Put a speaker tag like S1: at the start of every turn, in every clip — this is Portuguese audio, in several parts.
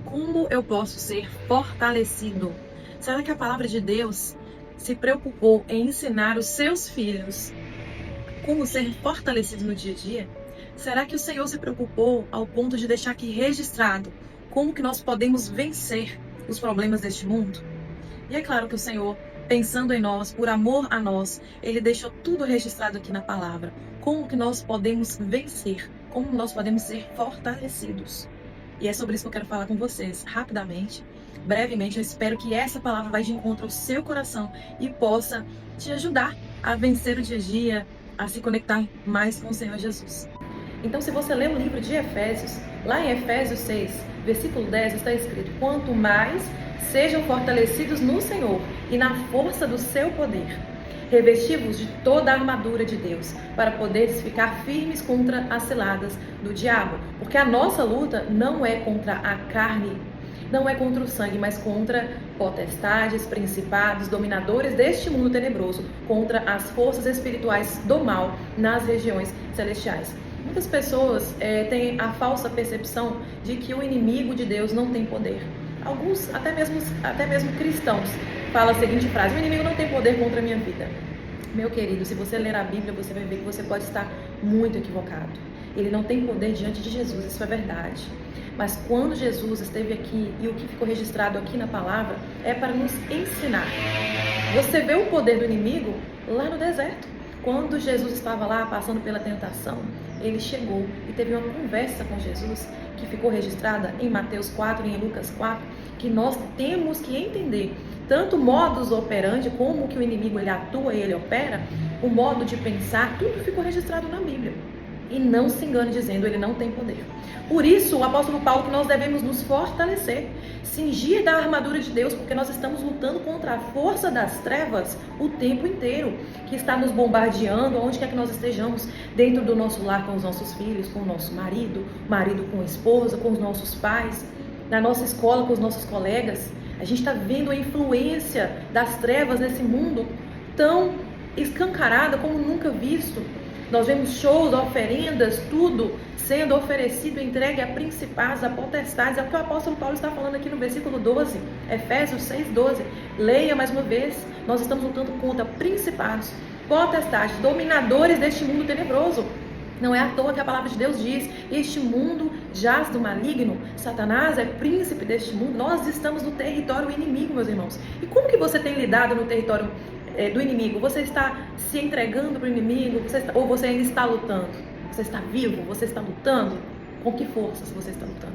S1: Como eu posso ser fortalecido? Será que a palavra de Deus se preocupou em ensinar os seus filhos como ser fortalecido no dia a dia? Será que o Senhor se preocupou ao ponto de deixar aqui registrado como que nós podemos vencer os problemas deste mundo? E é claro que o Senhor, pensando em nós, por amor a nós, Ele deixou tudo registrado aqui na palavra. Como que nós podemos vencer? Como nós podemos ser fortalecidos? E é sobre isso que eu quero falar com vocês, rapidamente, brevemente. Eu espero que essa palavra vá de encontro ao seu coração e possa te ajudar a vencer o dia a dia, a se conectar mais com o Senhor Jesus. Então, se você ler o livro de Efésios, lá em Efésios 6, versículo 10, está escrito: quanto mais sejam fortalecidos no Senhor e na força do seu poder, revesti-vos de toda a armadura de Deus, para poderes ficar firmes contra as ciladas do diabo. Porque a nossa luta não é contra a carne, não é contra o sangue, mas contra potestades, principados, dominadores deste mundo tenebroso, contra as forças espirituais do mal nas regiões celestiais. Muitas pessoas têm a falsa percepção de que o inimigo de Deus não tem poder. Alguns, até mesmo cristãos, falam a seguinte frase: o inimigo não tem poder contra a minha vida. Meu querido, se você ler a Bíblia, você vai ver que você pode estar muito equivocado. Ele não tem poder diante de Jesus, isso é verdade. Mas quando Jesus esteve aqui, e o que ficou registrado aqui na palavra, é para nos ensinar. Você vê o poder do inimigo lá no deserto. Quando Jesus estava lá passando pela tentação, ele chegou e teve uma conversa com Jesus, que ficou registrada em Mateus 4 e em Lucas 4, que nós temos que entender tanto o modus operandi, como que o inimigo ele atua e ele opera, o modo de pensar, tudo ficou registrado na Bíblia. E não se engane dizendo ele não tem poder. Por isso, o apóstolo Paulo, que nós devemos nos fortalecer, cingir da armadura de Deus, porque nós estamos lutando contra a força das trevas o tempo inteiro, que está nos bombardeando, onde quer que nós estejamos, dentro do nosso lar com os nossos filhos, com o nosso marido com a esposa, com os nossos pais, na nossa escola com os nossos colegas. A gente está vendo a influência das trevas nesse mundo tão escancarada como nunca visto. Nós vemos shows, oferendas, tudo sendo oferecido, entregue a principados, a potestades. É o que o apóstolo Paulo está falando aqui no versículo 12, Efésios 6:12. Leia mais uma vez. Nós estamos lutando contra principados, potestades, dominadores deste mundo tenebroso. Não é à toa que a palavra de Deus diz: este mundo jaz do maligno, Satanás é príncipe deste mundo. Nós estamos no território inimigo, meus irmãos. E como que você tem lidado no território do inimigo? Você está se entregando para o inimigo? Ou você ainda está lutando? Você está vivo? Você está lutando? Com que forças você está lutando?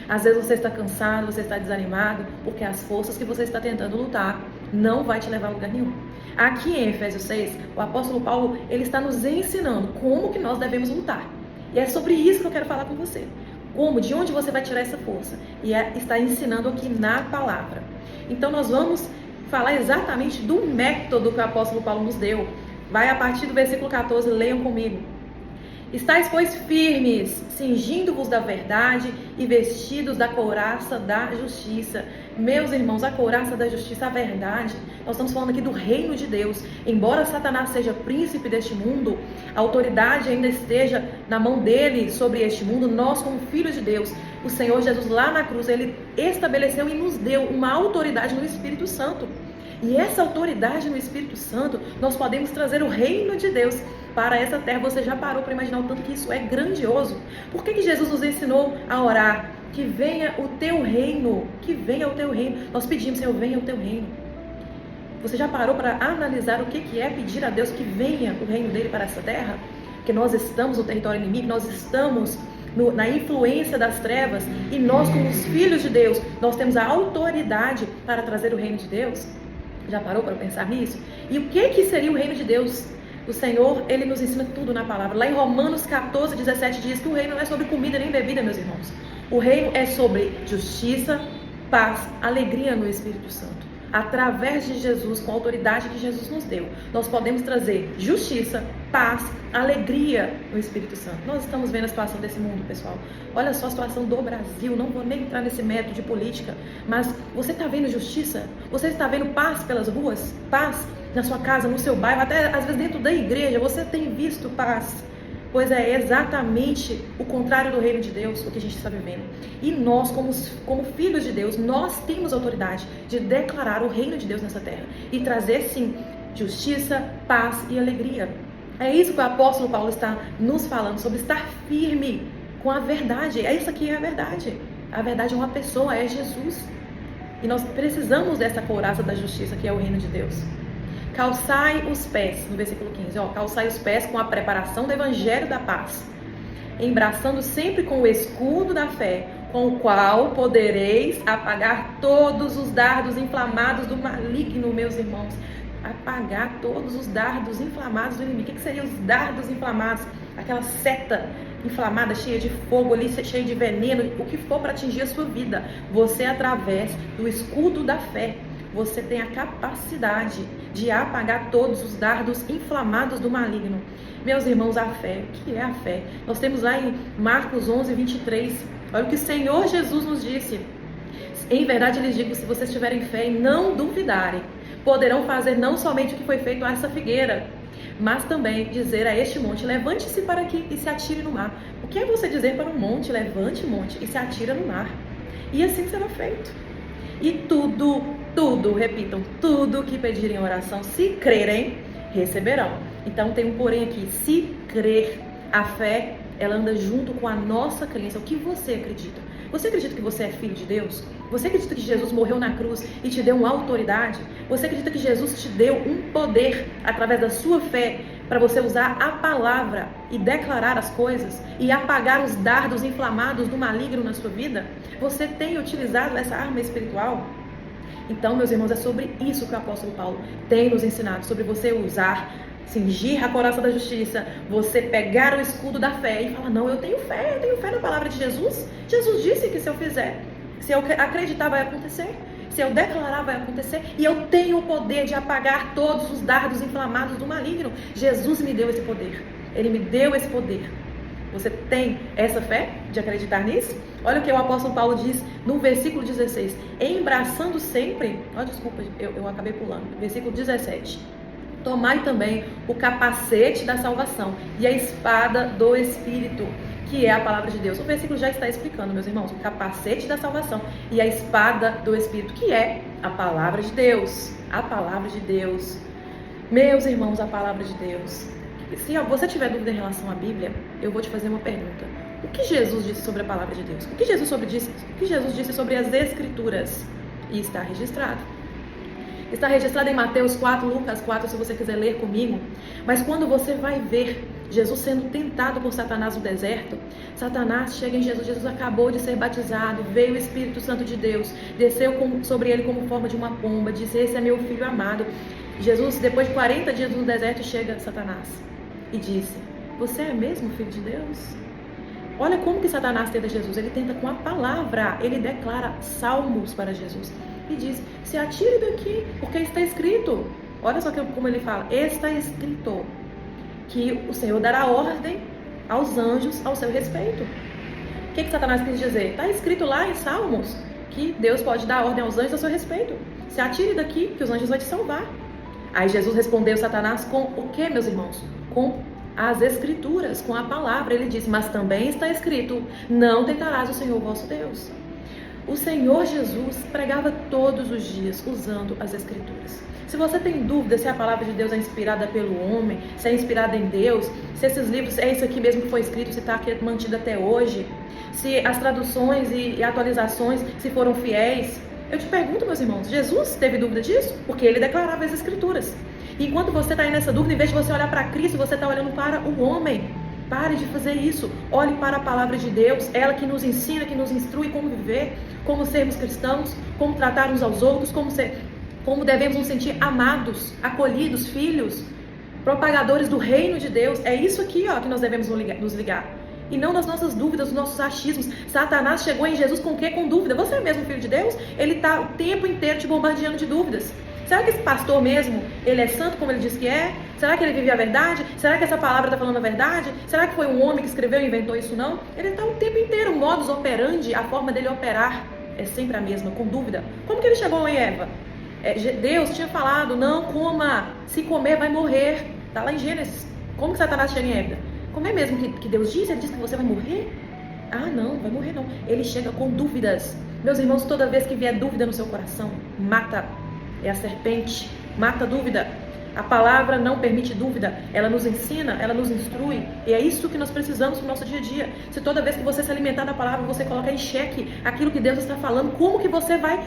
S1: Às vezes você está cansado, você está desanimado, porque as forças que você está tentando lutar não vai te levar a lugar nenhum. Aqui em Efésios 6, o apóstolo Paulo, ele está nos ensinando como que nós devemos lutar. E é sobre isso que eu quero falar com você. Como, de onde você vai tirar essa força? E está ensinando aqui na palavra. Então nós vamos falar exatamente do método que o apóstolo Paulo nos deu. Vai a partir do versículo 14, leiam comigo. Estais, pois, firmes, cingindo-vos da verdade e vestidos da couraça da justiça. Meus irmãos, a couraça da justiça, a verdade, nós estamos falando aqui do reino de Deus. Embora Satanás seja príncipe deste mundo, a autoridade ainda esteja na mão dele sobre este mundo. Nós, como filhos de Deus, o Senhor Jesus lá na cruz, ele estabeleceu e nos deu uma autoridade no Espírito Santo. E essa autoridade no Espírito Santo, nós podemos trazer o reino de Deus para essa terra. Você já parou para imaginar o tanto que isso é grandioso? Por que Jesus nos ensinou a orar? Que venha o teu reino, que venha o teu reino. Nós pedimos: Senhor, venha o teu reino. Você já parou para analisar o que é pedir a Deus que venha o reino dele para essa terra? Porque nós estamos no território inimigo, nós estamos na influência das trevas, e nós, como os filhos de Deus, nós temos a autoridade para trazer o reino de Deus. Já parou para pensar nisso? E o que seria o reino de Deus? O Senhor, ele nos ensina tudo na palavra. Lá em Romanos 14:17 diz que o reino não é sobre comida nem bebida, meus irmãos. O reino é sobre justiça, paz, alegria no Espírito Santo. Através de Jesus, com a autoridade que Jesus nos deu, nós podemos trazer justiça, paz, alegria no Espírito Santo. Nós estamos vendo a situação desse mundo, pessoal. Olha só a situação do Brasil. Não vou nem entrar nesse método de política, mas você está vendo justiça? Você está vendo paz pelas ruas? Paz na sua casa, no seu bairro, até às vezes dentro da igreja? Você tem visto paz? pois é exatamente o contrário do reino de Deus o que a gente está vivendo. E nós, como filhos de Deus, nós temos autoridade de declarar o reino de Deus nessa terra e trazer, sim, justiça, paz e alegria. É isso que o apóstolo Paulo está nos falando, sobre estar firme com a verdade. É isso aqui, é a verdade. A verdade é uma pessoa, é Jesus. E nós precisamos dessa couraça da justiça, que é o reino de Deus. Calçai os pés, no versículo 15, calçai os pés com a preparação do evangelho da paz, embraçando sempre com o escudo da fé, com o qual podereis apagar todos os dardos inflamados do maligno, meus irmãos. Apagar todos os dardos inflamados do inimigo. O que seriam os dardos inflamados? Aquela seta inflamada, cheia de fogo ali, cheia de veneno, o que for para atingir a sua vida. Você, através do escudo da fé, você tem a capacidade de apagar todos os dardos inflamados do maligno. Meus irmãos, a fé, o que é a fé? Nós temos lá em Marcos 11, 23, olha o que o Senhor Jesus nos disse. Em verdade lhes digo, se vocês tiverem fé e não duvidarem, poderão fazer não somente o que foi feito a essa figueira, mas também dizer a este monte, levante-se para aqui e se atire no mar. O que é você dizer para um monte, levante monte e se atira no mar? E assim será feito. E tudo, repitam, tudo que pedirem em oração, se crerem, receberão. Então tem um porém aqui, se crer. A fé, ela anda junto com a nossa crença, o que você acredita. Você acredita que você é filho de Deus? Você acredita que Jesus morreu na cruz e te deu uma autoridade? Você acredita que Jesus te deu um poder através da sua fé para você usar a palavra e declarar as coisas e apagar os dardos inflamados do maligno na sua vida? Você tem utilizado essa arma espiritual? Então, meus irmãos, é sobre isso que o apóstolo Paulo tem nos ensinado, sobre você usar, cingir a couraça da justiça, você pegar o escudo da fé e falar, não, eu tenho fé na palavra de Jesus. Jesus disse que se eu fizer, se eu acreditar, vai acontecer. Se eu declarar, vai acontecer. E eu tenho o poder de apagar todos os dardos inflamados do maligno. Jesus me deu esse poder. Ele me deu esse poder. Você tem essa fé de acreditar nisso? Olha o que o apóstolo Paulo diz no versículo 16. Embraçando sempre... desculpa, eu acabei pulando. Versículo 17. Tomai também o capacete da salvação e a espada do Espírito, que é a palavra de Deus. O versículo já está explicando, meus irmãos, o capacete da salvação e a espada do Espírito, que é a palavra de Deus. A palavra de Deus. Meus irmãos, a palavra de Deus. Se você tiver dúvida em relação à Bíblia, eu vou te fazer uma pergunta. O que Jesus disse sobre a palavra de Deus? O que Jesus disse sobre as Escrituras? E está registrado. Está registrado em Mateus 4, Lucas 4, se você quiser ler comigo. Mas quando você vai ver Jesus sendo tentado por Satanás no deserto, Satanás chega em Jesus, Jesus acabou de ser batizado, veio o Espírito Santo de Deus, desceu sobre ele como forma de uma pomba, disse, esse é meu filho amado. Jesus, depois de 40 dias no deserto, chega Satanás e disse, você é mesmo filho de Deus? Olha como que Satanás tenta Jesus, ele tenta com a palavra, ele declara salmos para Jesus. E diz, se atire daqui, porque está escrito. Olha só como ele fala, está escrito que o Senhor dará ordem aos anjos ao seu respeito. O que Satanás quis dizer? Está escrito lá em Salmos que Deus pode dar ordem aos anjos ao seu respeito. Se atire daqui, que os anjos vão te salvar. Aí Jesus respondeu Satanás com o que, meus irmãos? Com as Escrituras, com a palavra. Ele disse, mas também está escrito, não tentarás o Senhor vosso Deus. O Senhor Jesus pregava todos os dias usando as Escrituras. Se você tem dúvida se a palavra de Deus é inspirada pelo homem, se é inspirada em Deus, se esses livros, é isso aqui mesmo que foi escrito, se está aqui mantido até hoje, se as traduções e atualizações se foram fiéis, eu te pergunto, meus irmãos, Jesus teve dúvida disso? Porque ele declarava as Escrituras. E enquanto você está aí nessa dúvida, em vez de você olhar para Cristo, você está olhando para o homem. Pare de fazer isso. Olhe para a palavra de Deus, ela que nos ensina, que nos instrui como viver, como sermos cristãos, como tratar uns aos outros, como devemos nos sentir amados, acolhidos, filhos, propagadores do reino de Deus. É isso aqui, que nós devemos nos ligar. E não nas nossas dúvidas, nos nossos achismos. Satanás chegou em Jesus com o quê? Com dúvida. Você é mesmo filho de Deus? Ele está o tempo inteiro te bombardeando de dúvidas. Será que esse pastor mesmo, ele é santo como ele diz que é? Será que ele vive a verdade? Será que essa palavra está falando a verdade? Será que foi um homem que escreveu e inventou isso não? Ele está o tempo inteiro, o modus operandi, a forma dele operar é sempre a mesma, com dúvida. Como que ele chegou em Eva? Deus tinha falado, não coma, se comer vai morrer. Está lá em Gênesis. Como que Satanás chega em Eva?
S2: Como é mesmo que Deus diz? Ele diz que você vai morrer? Ah, não, vai morrer não. Ele chega com dúvidas. Meus irmãos, toda vez que vier dúvida no seu coração, mata. É a serpente, mata a dúvida. A palavra não permite dúvida, ela nos ensina, ela nos instrui, e é isso que nós precisamos no nosso dia a dia. Se toda vez que você se alimentar da palavra, você coloca em xeque aquilo que Deus está falando, como que você vai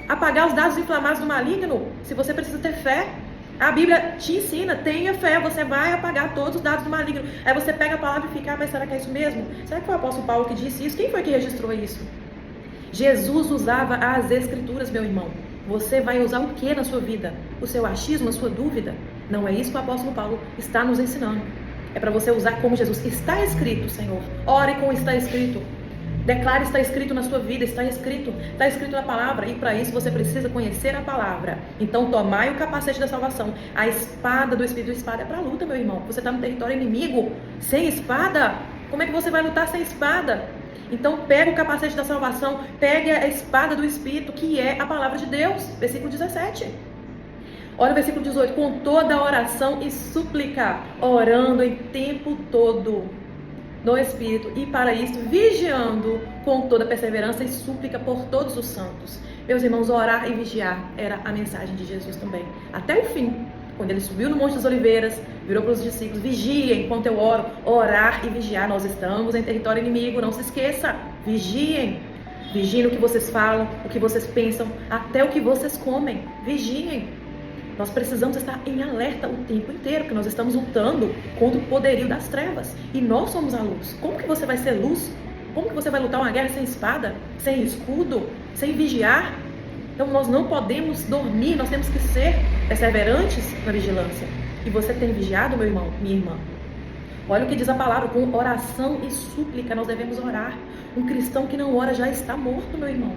S2: apagar os dados inflamados do maligno? Se você precisa ter fé, a Bíblia te ensina, tenha fé, você vai apagar todos os dados do maligno. Aí você pega a palavra e fica, mas será que é isso mesmo? Será que foi o apóstolo Paulo que disse isso? Quem foi que registrou isso? Jesus usava as escrituras, meu irmão. Você vai usar o que na sua vida? O seu achismo, a sua dúvida? Não é isso que o apóstolo Paulo está nos ensinando. É para você usar como Jesus. Está escrito, Senhor. Ore com está escrito. Declare está escrito na sua vida, está escrito na palavra. E para isso você precisa conhecer a palavra. Então tomai o capacete da salvação. A espada do Espírito. A espada é para a luta, meu irmão. Você está no território inimigo, sem espada. Como é que você vai lutar sem espada? Então pega o capacete da salvação, pegue a espada do Espírito, que é a palavra de Deus. Versículo 17. Olha o versículo 18. Com toda oração e súplica, orando em tempo todo no Espírito, e para isto vigiando com toda perseverança e súplica por todos os santos. Meus irmãos, orar e vigiar era a mensagem de Jesus também, até o fim. Quando ele subiu no Monte das Oliveiras, virou para os discípulos: vigiem enquanto eu oro. Orar e vigiar. Nós estamos em território inimigo, não se esqueça. Vigiem. Vigiem o que vocês falam, o que vocês pensam, até o que vocês comem. Vigiem. Nós precisamos estar em alerta o tempo inteiro, porque nós estamos lutando contra o poderio das trevas. E nós somos a luz. Como que você vai ser luz? Como que você vai lutar uma guerra sem espada, sem escudo, sem vigiar? Então nós não podemos dormir, nós temos que ser perseverantes na vigilância. E você tem vigiado, meu irmão, minha irmã? Olha o que diz a palavra: com oração e súplica nós devemos orar. Um cristão que não ora já está morto, meu irmão.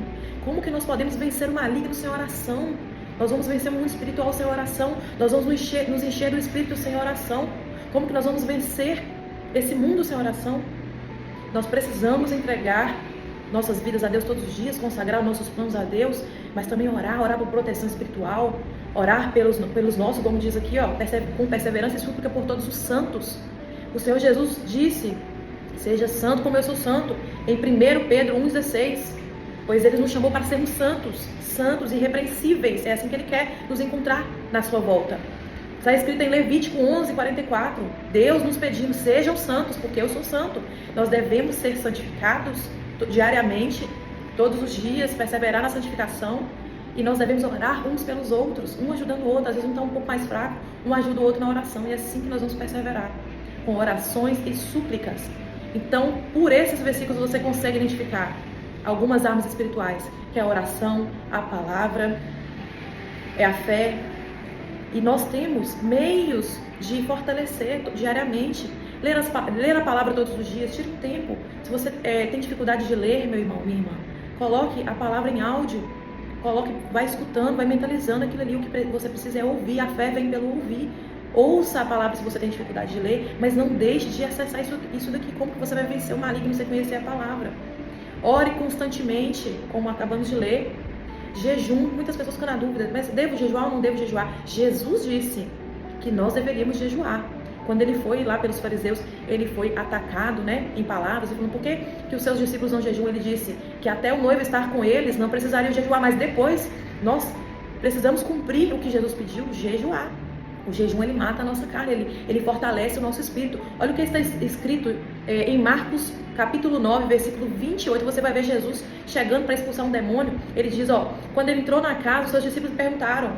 S2: Como que nós podemos vencer o maligno sem oração? Nós vamos vencer o mundo espiritual sem oração. Nós vamos nos encher do Espírito sem oração. Como que nós vamos vencer esse mundo sem oração? Nós precisamos entregar nossas vidas a Deus todos os dias, consagrar nossos planos a Deus, mas também orar por proteção espiritual, orar pelos nossos, como diz aqui, com perseverança e súplica por todos os santos. O Senhor Jesus disse: seja santo como eu sou santo, em 1 Pedro 1,16, pois Ele nos chamou para sermos santos, santos, irrepreensíveis. É assim que Ele quer nos encontrar na sua volta. Está escrito em Levítico 11:44, Deus nos pedindo: sejam santos, porque eu sou santo. Nós devemos ser santificados diariamente, todos os dias, perseverar na santificação, e nós devemos orar uns pelos outros, um ajudando o outro. Às vezes um está um pouco mais fraco, um ajuda o outro na oração, e é assim que nós vamos perseverar, com orações e súplicas. Então, por esses versículos você consegue identificar algumas armas espirituais, que é a oração, a palavra, é a fé, e nós temos meios de fortalecer diariamente. Ler a palavra todos os dias, tire um tempo. Se você tem dificuldade de ler, meu irmão, minha irmã, coloque a palavra em áudio, vai escutando, vai mentalizando aquilo ali. O que você precisa é ouvir. A fé vem pelo ouvir. Ouça a palavra se você tem dificuldade de ler, mas não deixe de acessar isso daqui. Como que você vai vencer o maligno se você conhecer a palavra? Ore constantemente, como acabamos de ler. Jejum, muitas pessoas ficam na dúvida: mas devo jejuar ou não devo jejuar? Jesus disse que nós deveríamos jejuar. Quando ele foi lá pelos fariseus, ele foi atacado, em palavras, falando: por que os seus discípulos não jejuam? Ele disse que até o noivo estar com eles não precisariam jejuar, mas depois nós precisamos cumprir o que Jesus pediu: jejuar. O jejum, ele mata a nossa carne, ele fortalece o nosso espírito. Olha o que está escrito em Marcos capítulo 9, versículo 28, você vai ver Jesus chegando para expulsar um demônio. Ele diz, quando ele entrou na casa, os seus discípulos perguntaram: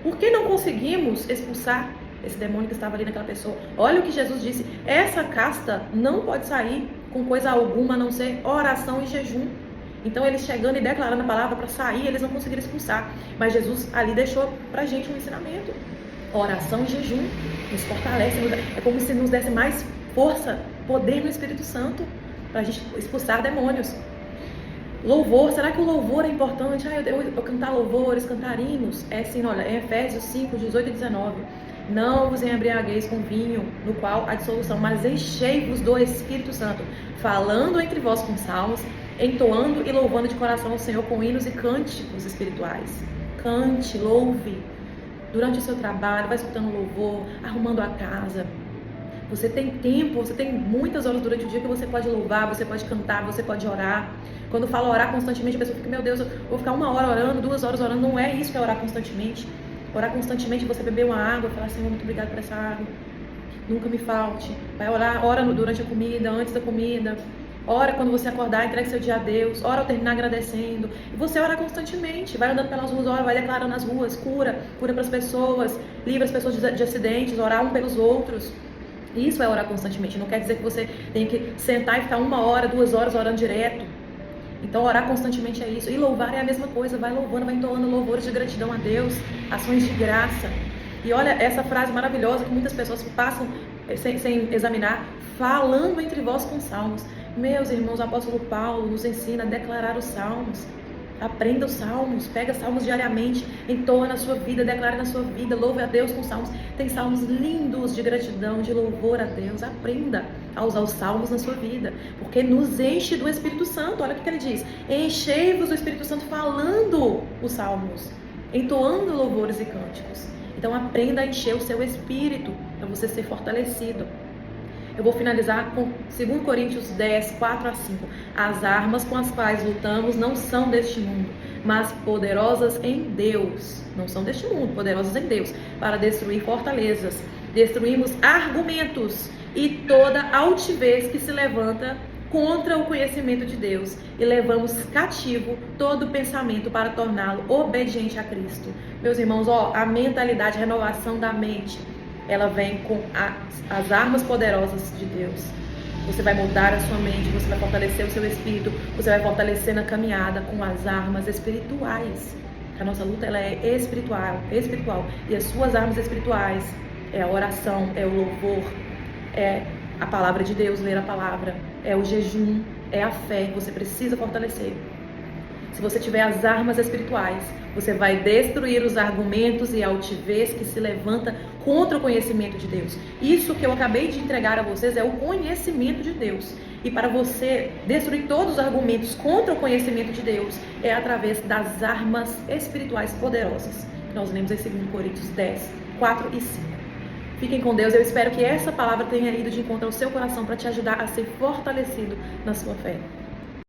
S2: por que não conseguimos expulsar esse demônio que estava ali naquela pessoa? Olha o que Jesus disse: essa casta não pode sair com coisa alguma a não ser oração e jejum. Então eles chegando e declarando a palavra para sair, eles não conseguiram expulsar. Mas Jesus ali deixou para a gente um ensinamento: oração e jejum nos fortalece, é como se nos desse mais força, poder no Espírito Santo, para a gente expulsar demônios. Louvor, será que o louvor é importante? Eu cantar louvores, cantar hinos? É sim, olha, em Efésios 5, 18 e 19. Não vos embriagueis com vinho, no qual há dissolução, mas enchei-vos do Espírito Santo, falando entre vós com salmos, entoando e louvando de coração ao Senhor com hinos e cânticos espirituais. Cante, louve. Durante o seu trabalho, vai escutando louvor, arrumando a casa. Você tem tempo, você tem muitas horas durante o dia que você pode louvar, você pode cantar, você pode orar. Quando fala orar constantemente, a pessoa fica, meu Deus, eu vou ficar 1 hora orando, 2 horas orando. Não é isso que é orar constantemente. Orar constantemente, você beber uma água, falar, Senhor, muito obrigado por essa água. Nunca me falte. Vai orar, ora durante a comida, antes da comida. Ora quando você acordar, entregue seu dia a Deus. Ora ao terminar agradecendo. E você ora constantemente. Vai andando pelas ruas, ora, vai declarando nas ruas. Cura para as pessoas. Livra as pessoas de acidentes. Orar um pelos outros. Isso é orar constantemente. Não quer dizer que você tem que sentar e ficar 1 hora, 2 horas orando direto. Então orar constantemente é isso. E louvar é a mesma coisa. Vai louvando, vai entoando louvores de gratidão a Deus. Ações de graça. E olha essa frase maravilhosa que muitas pessoas passam sem examinar. Falando entre vós com salmos. Meus irmãos, o apóstolo Paulo nos ensina a declarar os salmos. Aprenda os salmos, pega salmos diariamente, entoa na sua vida, declara na sua vida, louve a Deus com salmos. Tem salmos lindos de gratidão, de louvor a Deus. Aprenda a usar os salmos na sua vida, porque nos enche do Espírito Santo. Olha o que ele diz: enchei-vos do Espírito Santo falando os salmos, entoando louvores e cânticos. Então aprenda a encher o seu espírito para você ser fortalecido. Eu vou finalizar com 2 Coríntios 10, 4 a 5. As armas com as quais lutamos não são deste mundo, mas poderosas em Deus. Não são deste mundo, poderosas em Deus, para destruir fortalezas. Destruímos argumentos e toda altivez que se levanta contra o conhecimento de Deus, e levamos cativo todo pensamento para torná-lo obediente a Cristo. Meus irmãos, a mentalidade, a renovação da mente, ela vem com as armas poderosas de Deus. Você vai mudar a sua mente, você vai fortalecer o seu espírito, você vai fortalecer na caminhada com as armas espirituais. A nossa luta ela é espiritual, e as suas armas espirituais é a oração, é o louvor, é a palavra de Deus, ler a palavra, é o jejum, é a fé que você precisa fortalecer. Se você tiver as armas espirituais, você vai destruir os argumentos e a altivez que se levanta contra o conhecimento de Deus. Isso que eu acabei de entregar a vocês é o conhecimento de Deus. E para você destruir todos os argumentos contra o conhecimento de Deus, é através das armas espirituais poderosas. Nós lemos em 2 Coríntios 10, 4 e 5. Fiquem com Deus. Eu espero que essa palavra tenha ido de encontro ao seu coração para te ajudar a ser fortalecido na sua fé.